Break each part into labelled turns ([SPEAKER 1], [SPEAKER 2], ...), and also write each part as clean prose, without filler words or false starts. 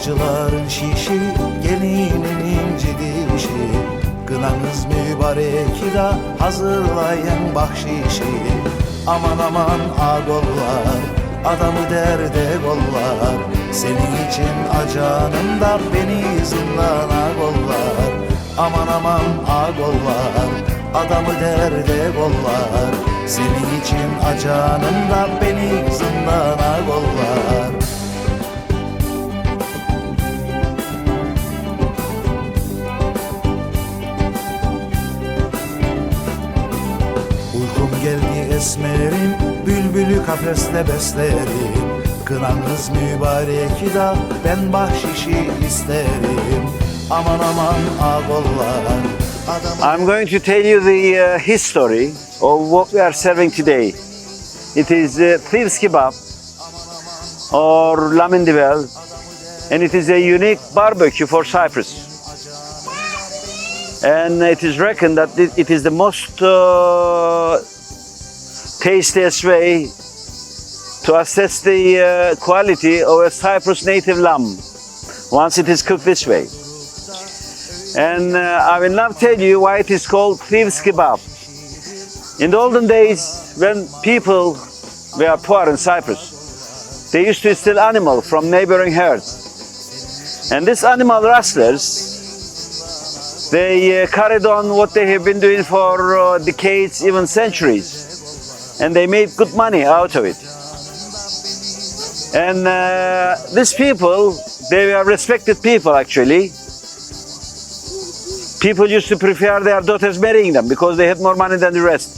[SPEAKER 1] Nikahçıların şişi, gelinin inci dişi. Kınanız mübarek da hazırlayın bahşişi. Aman aman ağollar, adamı derde gollar. Senin için acanımda beni zindana gollar. Aman aman ağollar, adamı derde gollar. Senin için acanımda beni zindana gollar. Uykum geldi esmerim, bülbülü kafeste beslerim. Kınanız mübarek da ben bahşişi isterim. Aman aman ağollar.
[SPEAKER 2] I'm going to tell you the history of what we are serving today. It is thieves kebab or lamindibel, and it is a unique barbecue for Cyprus. And it is reckoned that it is the most tastiest way to assess the quality of a Cyprus native lamb once it is cooked this way. And I will now tell you why it is called thieves kebab. In the olden days, when people were poor in Cyprus, they used to steal animals from neighboring herds. And these animal rustlers, they carried on what they have been doing for decades, even centuries. And they made good money out of it. And these people, they were respected people actually. People used to prefer their daughters marrying them because they had more money than the rest.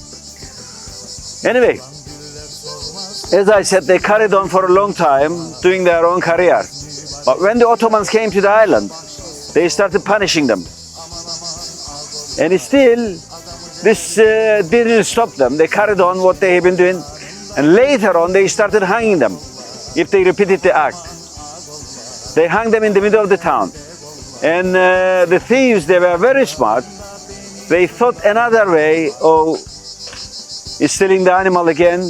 [SPEAKER 2] Anyway, as I said, they carried on for a long time doing their own career. But when the Ottomans came to the island, they started punishing them. And still, this didn't stop them. They carried on what they had been doing. And later on, they started hanging them if they repeated the act. They hung them in the middle of the town. And the thieves, they were very smart. They thought another way of stealing the animal again,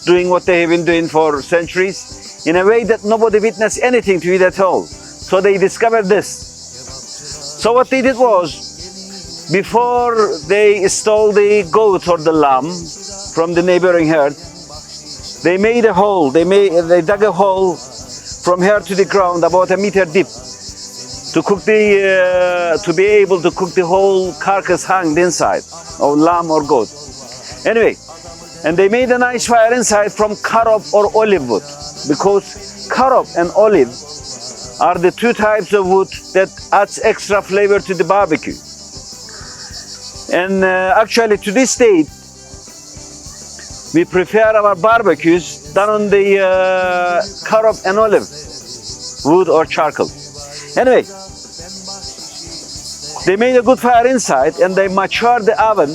[SPEAKER 2] doing what they have been doing for centuries, in a way that nobody witnessed anything to it at all. So they discovered this. So what they did was, before they stole the goat or the lamb from the neighboring herd, they made a hole. They dug a hole from here to the ground, about a meter deep, to cook to be able to cook the whole carcass hanged inside of lamb or goat. Anyway, and they made a nice fire inside from carob or olive wood, because carob and olive are the two types of wood that adds extra flavor to the barbecue. And actually, to this day, we prepare our barbecues done on the carob and olive wood or charcoal. Anyway, they made a good fire inside and they matured the oven.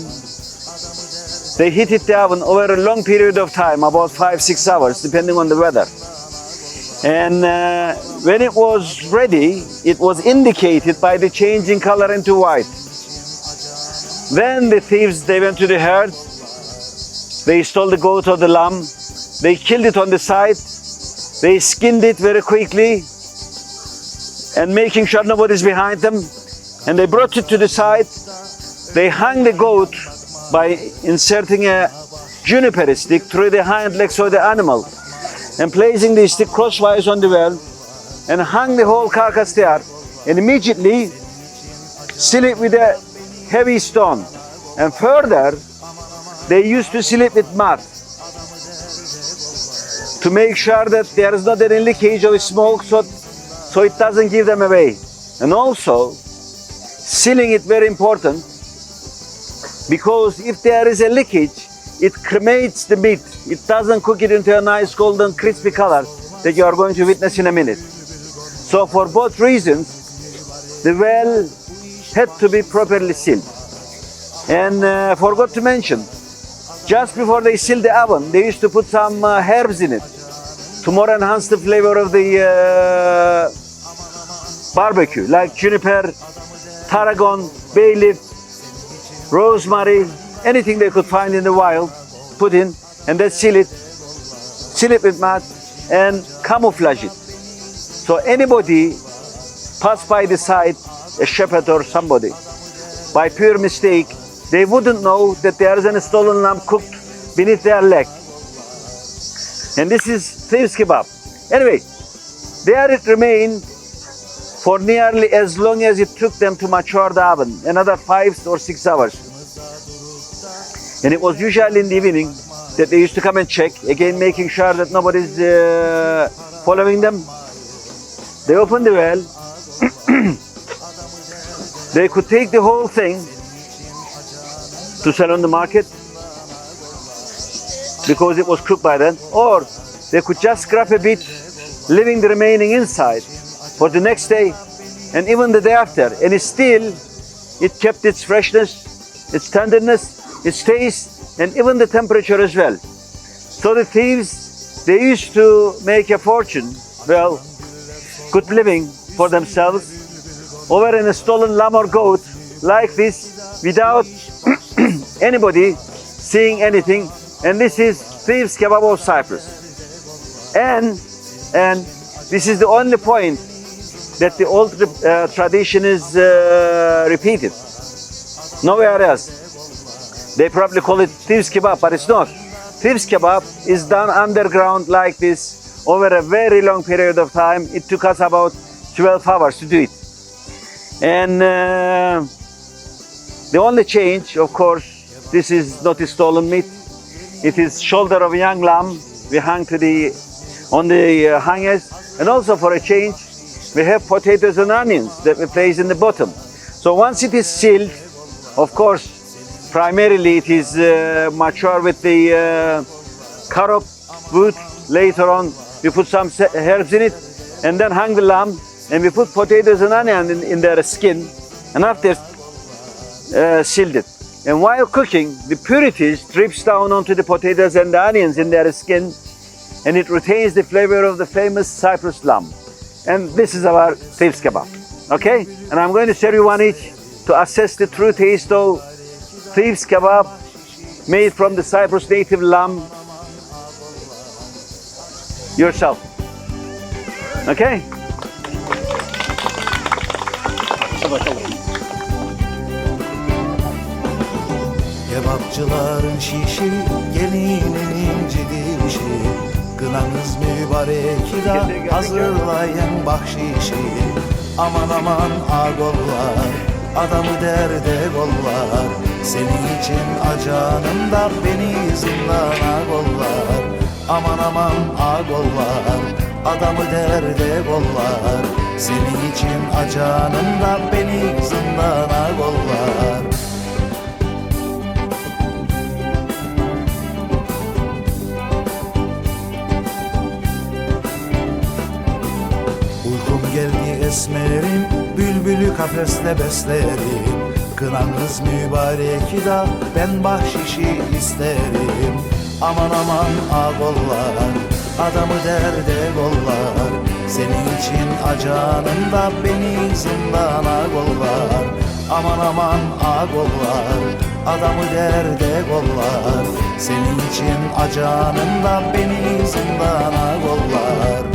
[SPEAKER 2] They heated the oven over a long period of time, about 5-6 hours, depending on the weather. And when it was ready, it was indicated by the change in color into white. Then the thieves, they went to the herd. They stole the goat or the lamb. They killed it on the side. They skinned it very quickly, and making sure nobody's behind them. And they brought it to the side. They hung the goat by inserting a juniper stick through the hind legs of the animal and placing the stick crosswise on the well, and hung the whole carcass there, and immediately seal it with a heavy stone. And further, they used to seal it with mud to make sure that there is not any leakage of smoke, so it doesn't give them away. And also, sealing it very important, because if there is a leakage, it cremates the meat. It doesn't cook it into a nice golden crispy color that you are going to witness in a minute. So for both reasons, the well had to be properly sealed. And forgot to mention, just before they sealed the oven, they used to put some herbs in it to more enhance the flavor of the barbecue, like juniper, tarragon, bay leaf, rosemary, anything they could find in the wild, put in, and then seal it with mud and camouflage it. So anybody pass by the side, a shepherd or somebody, by pure mistake, they wouldn't know that there is a stolen lamb cooked beneath their leg. And this is thieves kebab. Anyway, there it remained for nearly as long as it took them to mature the oven, another 5 or 6 hours. And it was usually in the evening that they used to come and check, again making sure that nobody's following them. They opened the well. They could take the whole thing to sell on the market because it was cooked by then, or they could just scrap a bit, leaving the remaining inside for the next day and even the day after, and it kept its freshness, its tenderness, its taste, and even the temperature as well. So the thieves, they used to make a fortune, well, good living for themselves over in a stolen lamb or goat like this without anybody seeing anything. And this is thieves kebab of Cyprus. And this is the only point that the old tradition is repeated. Nowhere else. They probably call it thieves kebab, but it's not. Thieves kebab is done underground like this over a very long period of time. It took us about 12 hours to do it. And the only change, of course, this is not a stolen meat. It is shoulder of a young lamb. We hang on the hangers. And also for a change, we have potatoes and onions that we place in the bottom. So once it is sealed, of course, primarily it is mature with the carob wood. Later on, we put some herbs in it and then hang the lamb, and we put potatoes and onion in their skin, and after sealed it. And while cooking, the purities drips down onto the potatoes and the onions in their skin, and it retains the flavor of the famous Cyprus lamb. And this is our thieves kebab. Okay? And I'm going to serve you one each to assess the true taste of thieves kebab made from the Cyprus native lamb yourself. Okay?
[SPEAKER 1] Kebapçıların şişi, gelinin inci dişi. Kınanız mübarek da hazırlayın bahşişi. Aman aman ağollar, adamı derde gollar. Senin için acanım da beni zindana gollar. Aman aman ağollar, adamı derde gollar. Senin için acanım da beni zindana gollar. Uykum geldi esmerim, bülbülü kafeste beslerim. Kınanız mübarek da ben bahşişi isterim. Aman aman ağollar, adamı derde gollar. Senin için acanım da beni zindana gollar. Aman aman ağollar, adamı derde gollar. Senin için acanım da beni zindana gollar.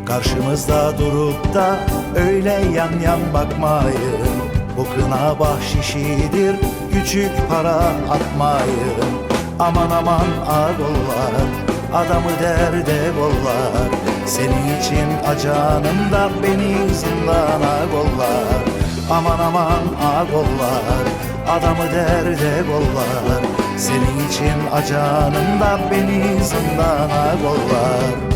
[SPEAKER 1] Karşımızda durup da öyle yan yan bakmayın. Bu kına bahşişidir, küçük para atmayın. Aman aman ağollar, adamı derde gollar. Senin için acanım da beni zindana gollar. Aman aman ağollar, adamı derde gollar. Senin için acanım da beni zindana gollar.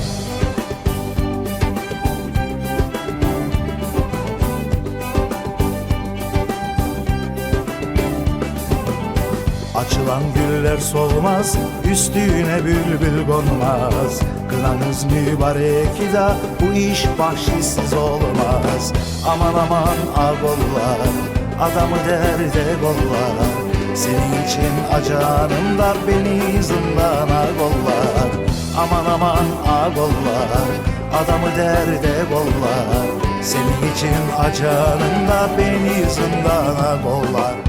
[SPEAKER 1] Açılan güller solmaz, üstüne bülbül konmaz. Kınanız mübarek da bu iş bahşişsiz olmaz. Aman aman ağollar, adamı derde gollar. Senin için acanım da beni zindana gollar. Aman aman ağollar, adamı derde gollar. Senin için acanım da beni zindana gollar.